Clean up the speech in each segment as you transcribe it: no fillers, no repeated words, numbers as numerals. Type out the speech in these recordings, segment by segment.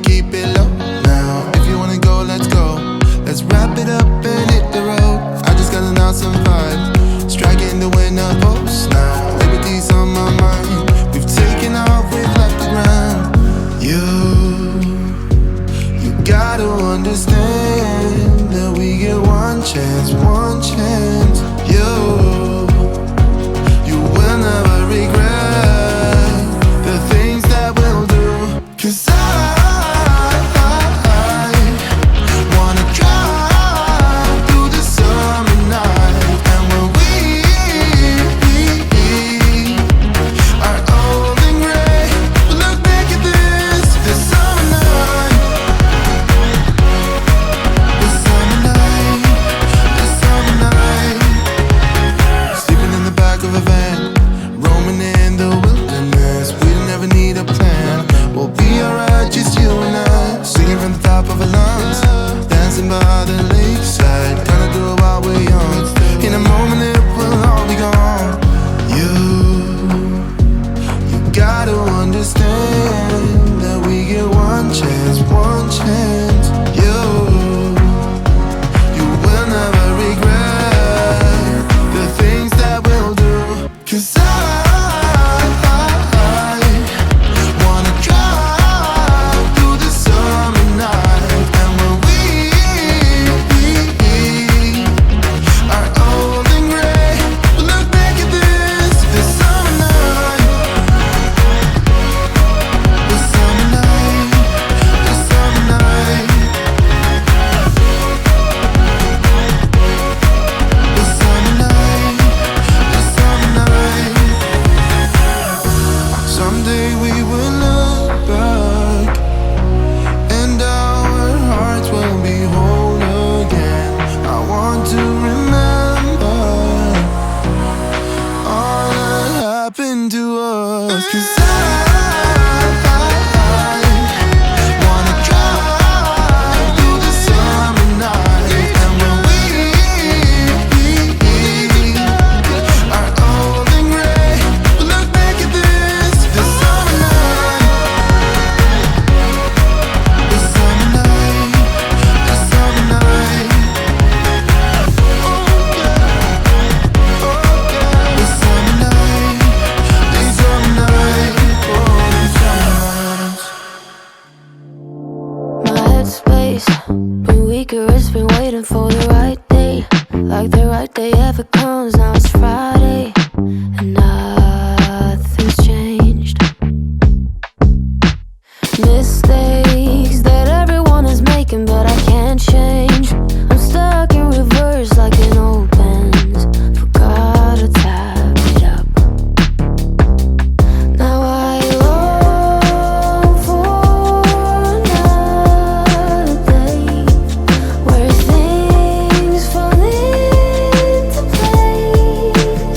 keep it low now. If you wanna go, let's go. Let's wrap it up and hit the road. I just got an awesome vibe, striking the winner post now. Liberty's on my mind. We've taken off, we've left the ground. You gotta understand that we get one chance, one chance. You will never regret the things that we'll do. 'Cause I wanna drive through the summer night. And when we are old and gray, we'll look back at this summer night. This summer night, this summer night. Sleeping in the back of a van, roaming in the wilderness. We never need a plan, we'll be alright, just you and I. Singing from the top of our lungs, dancing by the lakeside. Gonna do it while we're young. In a moment it will all be gone. You gotta understand that we get one chance, one chance. You will never regret the things that we'll do. 'Cause I wanna drive through the summer night. And when we are old and gray, we'll look back at this summer night. This summer night, this summer night. This summer night, this summer night. Someday we will look back and our hearts will be whole again. I want to remember all that happened to us. 'Cause I wanna drive through the summer night. And when we are old and gray, we'll look back at this summer night. This summer night, this summer night. Oh yeah, oh yeah. This summer night, this summer night. Oh, this summer night. My headspace been weaker, it's been waiting for the right day. Like the right day ever comes, now it's Friday and nothing's changed. Mistakes that everyone is making, but I can't change. I'm stuck in reverse like an old Benz. Forgot to tap it up. Now I long for another day where things fall into place.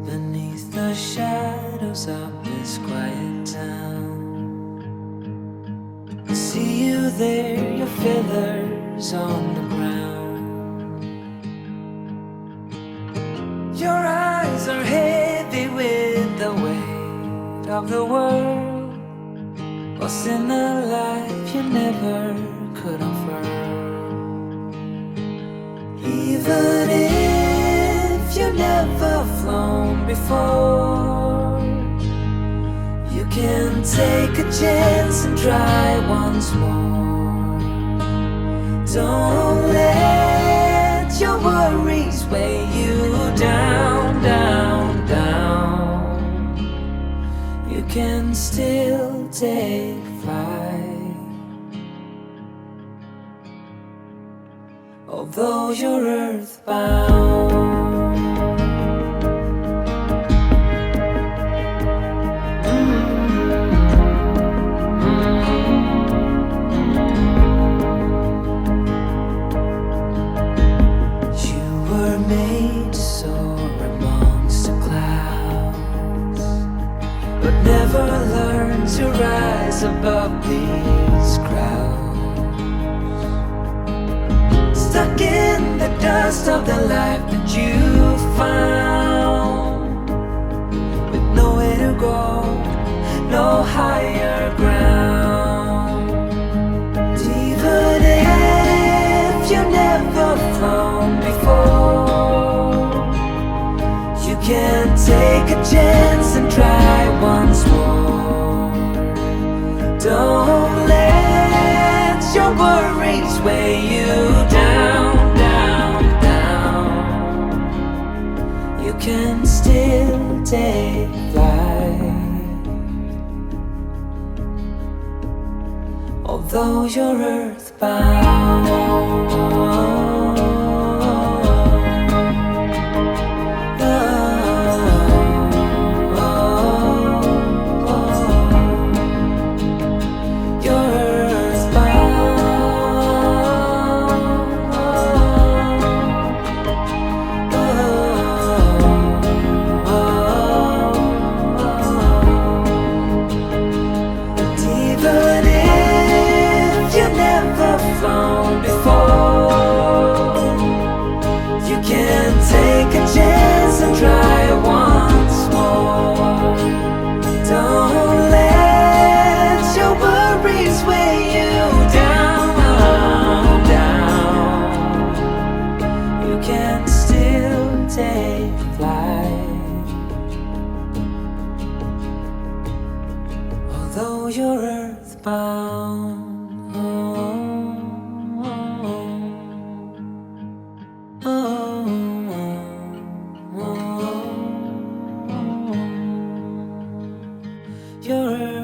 Beneath the shadows of this quiet town, I see you there, your feathers on the ground. Your eyes are heavy with the weight of the world, lost in a life you never could unfurl. Even if you never flown before, you can take a chance and try once more. Don't let your worries weigh you down, down, down. You can still take flight, although you're earthbound. Made to soar amongst the clouds, but never learn to rise above these crowds. Stuck in the dust of the life that you found, with nowhere to go, no higher ground. Even if you never flown before, you can take a chance and try once more. Don't let your worries weigh you down, down, down. You can still take flight, although you're earthbound. Although you're earthbound, you're